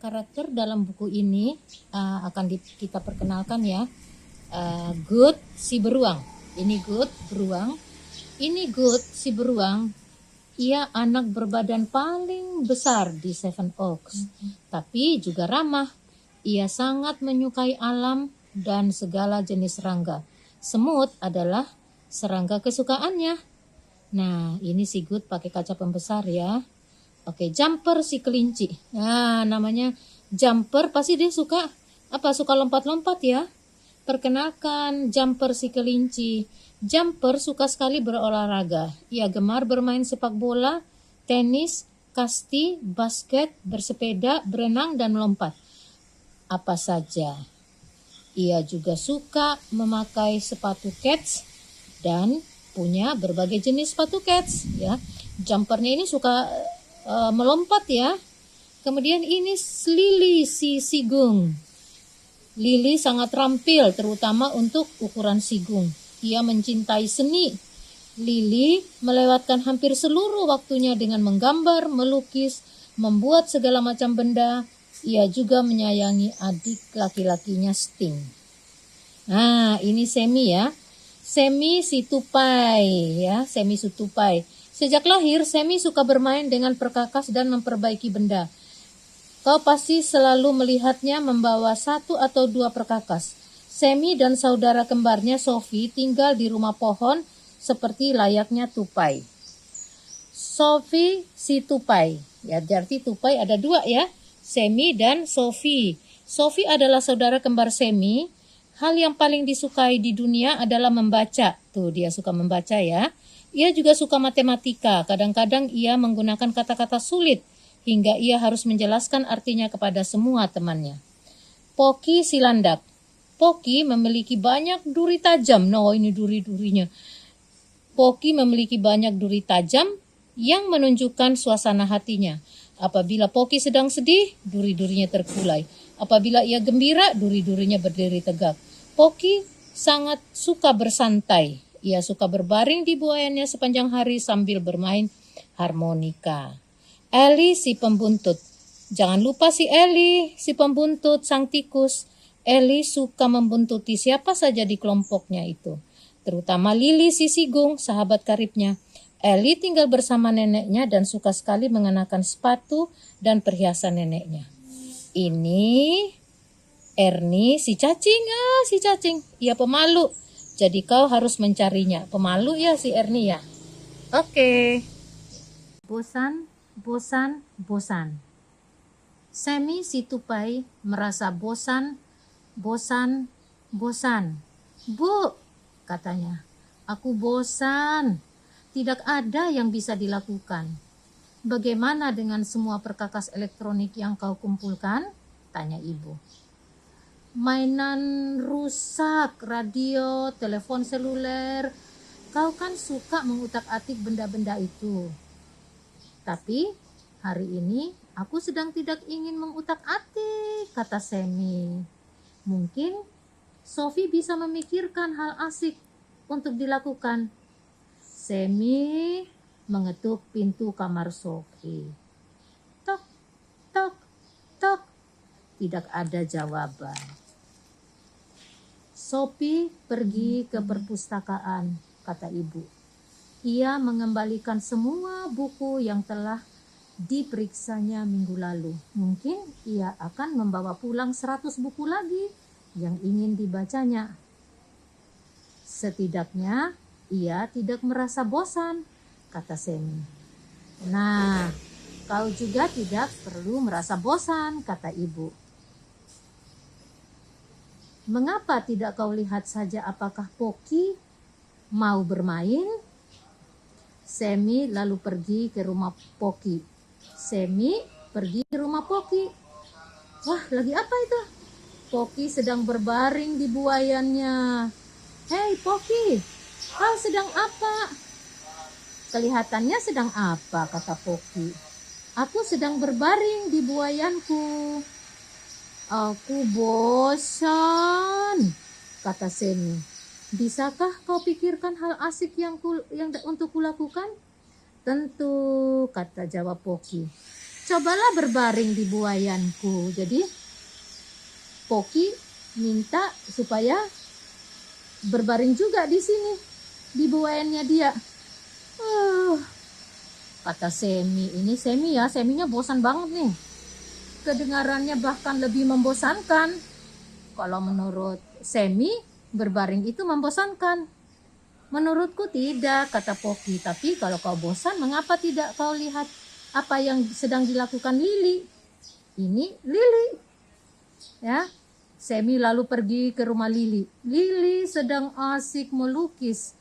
Karakter dalam buku ini akan kita perkenalkan ya. Good si beruang. Ini Good beruang. Ini Good si beruang. Ia anak berbadan paling besar di Seven Oaks. Tapi juga ramah. Ia sangat menyukai alam dan segala jenis serangga. Semut adalah serangga kesukaannya. Nah, ini si Good pakai kaca pembesar ya. Oke, Jumper si kelinci. Nah, namanya Jumper pasti dia suka suka lompat-lompat ya. Perkenalkan Jumper si kelinci. Jumper suka sekali berolahraga. Ia gemar bermain sepak bola, tenis, kasti, basket, bersepeda, berenang dan melompat. Apa saja. Ia juga suka memakai sepatu kets dan punya berbagai jenis sepatu kets ya. Jumpernya ini suka melompat ya. Kemudian ini Lily si sigung. Lily sangat terampil terutama untuk ukuran sigung. Ia mencintai seni. Lily melewatkan hampir seluruh waktunya dengan menggambar, melukis, membuat segala macam benda. Ia juga menyayangi adik laki-lakinya Sting. Nah, ini Semi ya. Semi si tupai ya, Semi si tupai. Sejak lahir, Semi suka bermain dengan perkakas dan memperbaiki benda. Kau pasti selalu melihatnya membawa 1 atau 2 perkakas. Semi dan saudara kembarnya Sophie tinggal di rumah pohon seperti layaknya tupai. Sophie si tupai. Ya, berarti tupai ada 2 ya. Semi dan Sophie. Sophie adalah saudara kembar Semi. Hal yang paling disukai di dunia adalah membaca. Tuh, dia suka membaca ya. Ia juga suka matematika. Kadang-kadang ia menggunakan kata-kata sulit hingga ia harus menjelaskan artinya kepada semua temannya. Poki si landak. Poki memiliki banyak duri tajam. Nah, ini duri-durinya. Poki memiliki banyak duri tajam yang menunjukkan suasana hatinya. Apabila Poki sedang sedih, duri-durinya terkulai. Apabila ia gembira, duri-durinya berdiri tegak. Poki sangat suka bersantai. Ia suka berbaring di buayannya sepanjang hari sambil bermain harmonika. Ellie si pembuntut. Jangan lupa si Ellie si pembuntut sang tikus. Ellie suka membuntuti siapa saja di kelompoknya itu. Terutama Lily si sigung, sahabat karibnya. Ellie tinggal bersama neneknya dan suka sekali mengenakan sepatu dan perhiasan neneknya. Ini Ernie si cacing. Si cacing. Ia pemalu. Jadi kau harus mencarinya. Pemalu ya si Ernie ya. Oke. Bosan, bosan, bosan. Semi si tupai merasa bosan, bosan, bosan. Bu, katanya, aku bosan. Tidak ada yang bisa dilakukan. Bagaimana dengan semua perkakas elektronik yang kau kumpulkan? Tanya ibu. Mainan rusak, radio, telepon seluler. Kau kan suka mengutak-atik benda-benda itu. Tapi hari ini aku sedang tidak ingin mengutak-atik, kata Semi. Mungkin Sophie bisa memikirkan hal asik untuk dilakukan. Semi mengetuk pintu kamar Sophie. Tok, tok, tok. Tidak ada jawaban. Sophie pergi ke perpustakaan, kata ibu. Ia mengembalikan semua buku yang telah diperiksanya minggu lalu. Mungkin ia akan membawa pulang 100 buku lagi yang ingin dibacanya. Setidaknya ia tidak merasa bosan, kata Semi. Nah, kau juga tidak perlu merasa bosan, kata ibu. Mengapa tidak kau lihat saja apakah Poki mau bermain? Semi lalu pergi ke rumah Poki. Semi pergi ke rumah Poki. Wah, lagi apa itu? Poki sedang berbaring di buayannya. Hei Poki, kau sedang apa? Kelihatannya sedang apa, kata Poki. Aku sedang berbaring di buayanku. Aku bosan, kata Semi. Bisakah kau pikirkan hal asik yang untuk kulakukan? Tentu, kata jawab Poki. Cobalah berbaring di buayanku. Jadi Poki minta supaya berbaring juga di sini, di buayannya dia. Kata Semi, ini Semi ya, Seminya bosan banget nih. Kedengarannya bahkan lebih membosankan. Kalau menurut Semi, berbaring itu membosankan. Menurutku tidak, kata Poki. Tapi kalau kau bosan, mengapa tidak kau lihat apa yang sedang dilakukan Lili? Ini Lili. Ya, Semi lalu pergi ke rumah Lili. Lili sedang asik melukis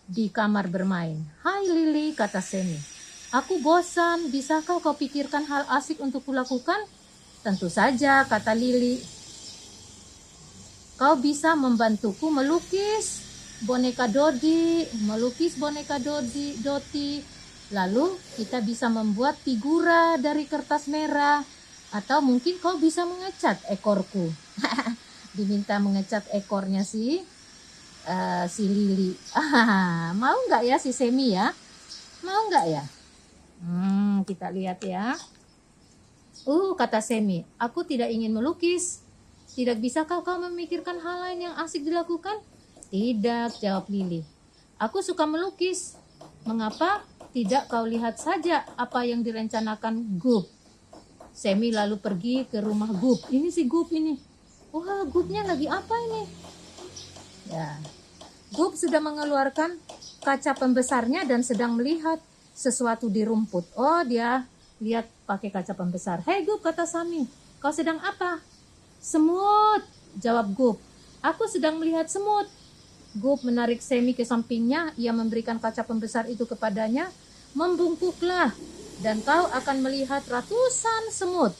di kamar bermain. Hai Lili, kata Semi. Aku bosan, bisakah kau pikirkan hal asik untuk kulakukan? Tentu saja, kata Lili. Kau bisa membantuku melukis boneka Dodi, Doti. Lalu kita bisa membuat figura dari kertas merah. Atau mungkin kau bisa mengecat ekorku. Diminta mengecat ekornya si Lili. Mau nggak ya si Semi ya? Mau nggak ya? Kita lihat ya. Kata Semi, aku tidak ingin melukis. Tidak bisakah kau memikirkan hal lain yang asik dilakukan? Tidak, jawab Lili. Aku suka melukis. Mengapa tidak kau lihat saja apa yang direncanakan Gup? Semi lalu pergi ke rumah Gup. Ini si Gup ini. Wah, Gupnya lagi apa ini? Ya, Gup sudah mengeluarkan kaca pembesarnya dan sedang melihat sesuatu di rumput. Oh, dia lihat pakai kaca pembesar. Hei Gup, kata Sami, kau sedang apa? Semut, jawab Gup. Aku sedang melihat semut. Gup menarik Semi ke sampingnya. Ia memberikan kaca pembesar itu kepadanya. Membungkuklah, dan kau akan melihat ratusan semut.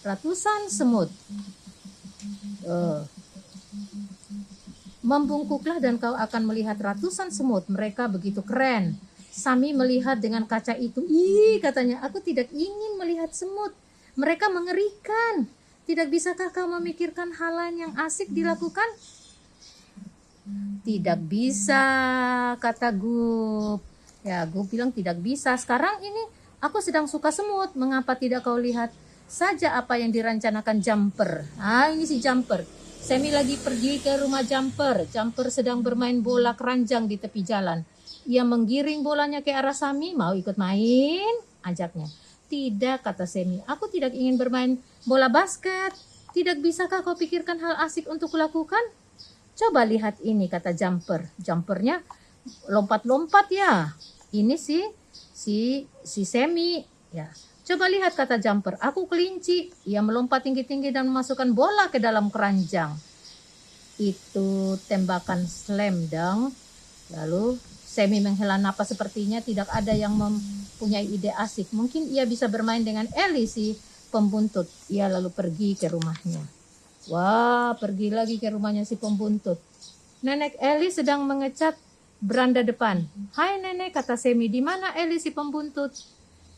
Ratusan semut. Membungkuklah dan kau akan melihat ratusan semut. Mereka begitu keren. Sami melihat dengan kaca itu. Katanya, aku tidak ingin melihat semut. Mereka mengerikan. Tidak bisakah kau memikirkan hal lain yang asik dilakukan? Tidak bisa, kata Gup. Ya, Gup bilang tidak bisa. Sekarang ini aku sedang suka semut. Mengapa tidak kau lihat saja apa yang direncanakan Jumper? Ini si Jumper. Semi lagi pergi ke rumah Jumper. Jumper sedang bermain bola keranjang di tepi jalan. Ia menggiring bolanya ke arah Sami. Mau ikut main? Ajaknya. Tidak, kata Semi. Aku tidak ingin bermain bola basket. Tidak bisakah kau pikirkan hal asik untuk kulakukan? Coba lihat ini, kata Jumper. Jumpernya lompat-lompat ya. Ini si Semi. Ya. Coba lihat, kata Jumper, aku kelinci. Ia melompat tinggi-tinggi dan memasukkan bola ke dalam keranjang. Itu tembakan slam dunk. Lalu Semi menghela napas, sepertinya tidak ada yang mempunyai ide asik. Mungkin ia bisa bermain dengan Ellie si pembuntut. Ia lalu pergi ke rumahnya. Wah, pergi lagi ke rumahnya si pembuntut. Nenek Ellie sedang mengecat beranda depan. Hai nenek, kata Semi, di mana Ellie si pembuntut?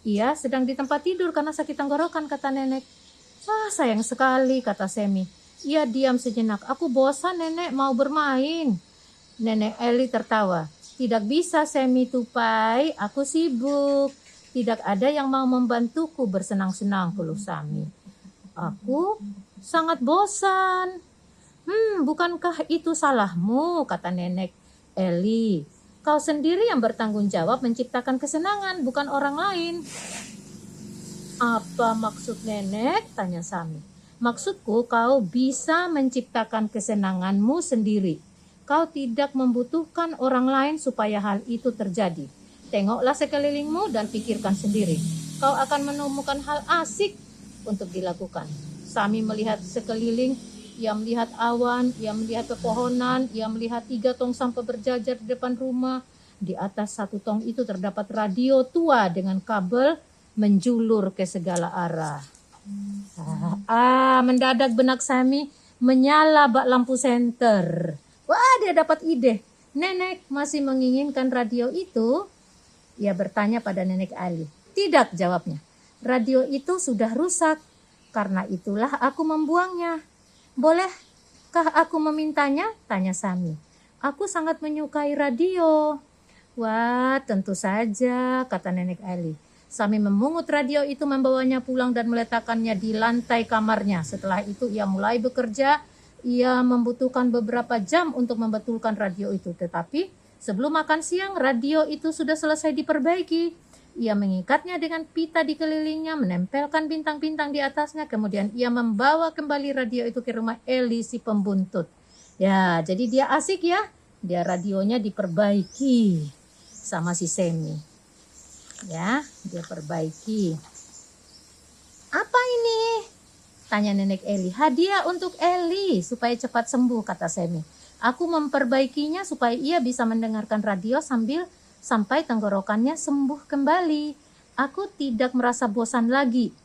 Ia sedang di tempat tidur karena sakit tenggorokan, kata nenek. Sayang sekali, kata Semi. Ia diam sejenak. Aku bosan nenek, mau bermain. Nenek Ellie tertawa. Tidak bisa Semi tupai, aku sibuk. Tidak ada yang mau membantuku bersenang-senang, keluh Sami. Aku sangat bosan. Bukankah itu salahmu, kata nenek Ellie. Kau sendiri yang bertanggung jawab menciptakan kesenangan, bukan orang lain. Apa maksud nenek? Tanya Sami. Maksudku, kau bisa menciptakan kesenanganmu sendiri. Kau tidak membutuhkan orang lain supaya hal itu terjadi. Tengoklah sekelilingmu dan pikirkan sendiri. Kau akan menemukan hal asik untuk dilakukan. Sami melihat sekeliling. Ia melihat awan, ia melihat pepohonan, ia melihat 3 tong sampah berjajar di depan rumah. Di atas 1 tong itu terdapat radio tua dengan kabel menjulur ke segala arah. Mendadak benak Sami menyala bak lampu senter. Wah, dia dapat ide. Nenek masih menginginkan radio itu? Ia bertanya pada nenek Ali. Tidak, jawabnya. Radio itu sudah rusak. Karena itulah aku membuangnya. Boleh Pernahkah aku memintanya? Tanya Sami. Aku sangat menyukai radio. Wah, tentu saja, kata Nenek Eli. Sami memungut radio itu, membawanya pulang dan meletakkannya di lantai kamarnya. Setelah itu ia mulai bekerja. Ia membutuhkan beberapa jam untuk membetulkan radio itu. Tetapi sebelum makan siang, radio itu sudah selesai diperbaiki. Ia mengikatnya dengan pita di kelilingnya, menempelkan bintang-bintang di atasnya. Kemudian ia membawa kembali radio itu ke rumah Eli si pembuntut. Ya, jadi dia asik ya. Dia radionya diperbaiki sama si Semi. Ya, dia perbaiki. Apa ini? Tanya Nenek Eli. Hadiah untuk Eli supaya cepat sembuh, kata Semi. Aku memperbaikinya supaya ia bisa mendengarkan radio sampai tenggorokannya sembuh kembali. Aku tidak merasa bosan lagi.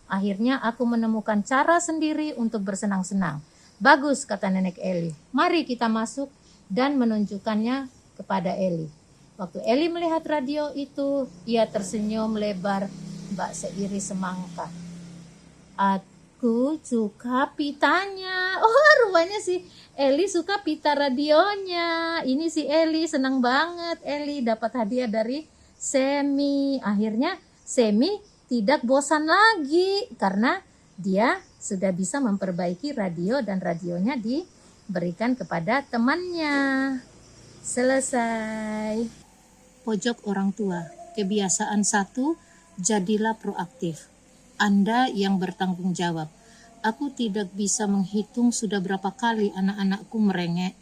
Akhirnya aku menemukan cara sendiri untuk bersenang-senang. Bagus, kata Nenek Eli. Mari kita masuk, dan menunjukkannya kepada Eli. Waktu Eli melihat radio itu, ia tersenyum lebar bak seiris semangka. Aku suka pitanya. Oh, rupanya si Eli suka pita radionya. Ini si Eli senang banget. Eli dapat hadiah dari Semi. Akhirnya Semi tidak bosan lagi karena dia sudah bisa memperbaiki radio dan radionya diberikan kepada temannya. Selesai. Pojok orang tua. Kebiasaan 1, jadilah proaktif. Anda yang bertanggung jawab. Aku tidak bisa menghitung sudah berapa kali anak-anakku merengek.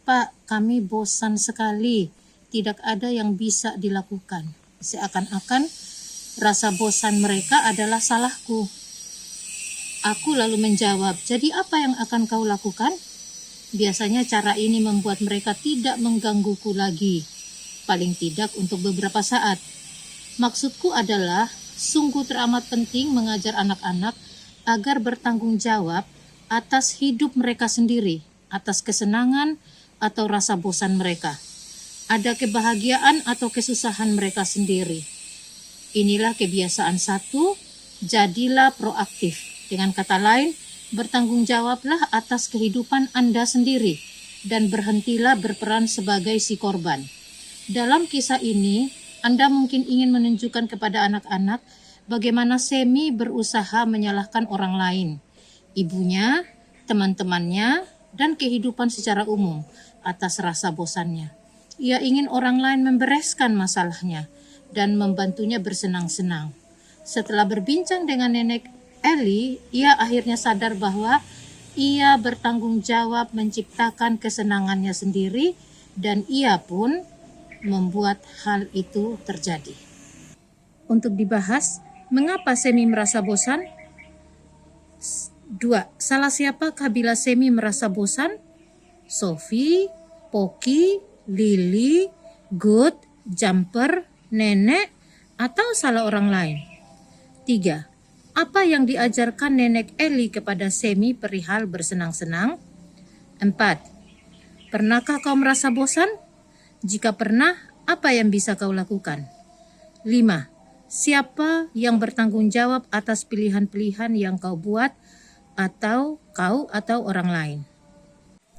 Pak, kami bosan sekali. Tidak ada yang bisa dilakukan. Seakan-akan rasa bosan mereka adalah salahku. Aku lalu menjawab, jadi apa yang akan kau lakukan? Biasanya cara ini membuat mereka tidak menggangguku lagi. Paling tidak untuk beberapa saat. Maksudku adalah sungguh teramat penting mengajar anak-anak agar bertanggung jawab atas hidup mereka sendiri, atas kesenangan atau rasa bosan mereka. Ada kebahagiaan atau kesusahan mereka sendiri. Inilah kebiasaan 1, jadilah proaktif. Dengan kata lain, bertanggung jawablah atas kehidupan Anda sendiri dan berhentilah berperan sebagai si korban. Dalam kisah ini, Anda mungkin ingin menunjukkan kepada anak-anak bagaimana Semi berusaha menyalahkan orang lain, ibunya, teman-temannya, dan kehidupan secara umum atas rasa bosannya. Ia ingin orang lain membereskan masalahnya dan membantunya bersenang-senang. Setelah berbincang dengan Nenek Eli, ia akhirnya sadar bahwa ia bertanggung jawab menciptakan kesenangannya sendiri dan ia pun membuat hal itu terjadi. Untuk dibahas, mengapa Semi merasa bosan? 2. Salah siapakah bila Semi merasa bosan? Sophie, Poki, Lily, Good, Jumper, Nenek, atau salah orang lain? 3. Apa yang diajarkan Nenek Eli kepada Semi perihal bersenang-senang? 4. Pernahkah kau merasa bosan? Jika pernah, apa yang bisa kau lakukan? 5. Siapa yang bertanggung jawab atas pilihan-pilihan yang kau buat atau orang lain?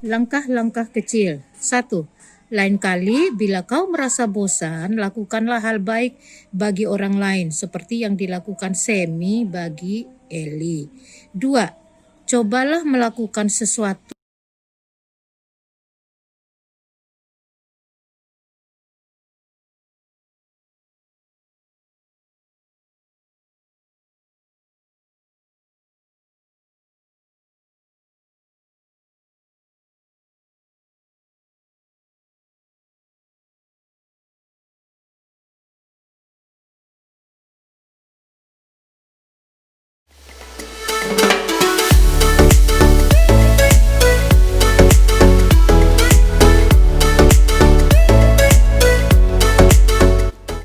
Langkah-langkah kecil. 1. Lain kali bila kau merasa bosan, lakukanlah hal baik bagi orang lain seperti yang dilakukan Semi bagi Eli. 2. Cobalah melakukan sesuatu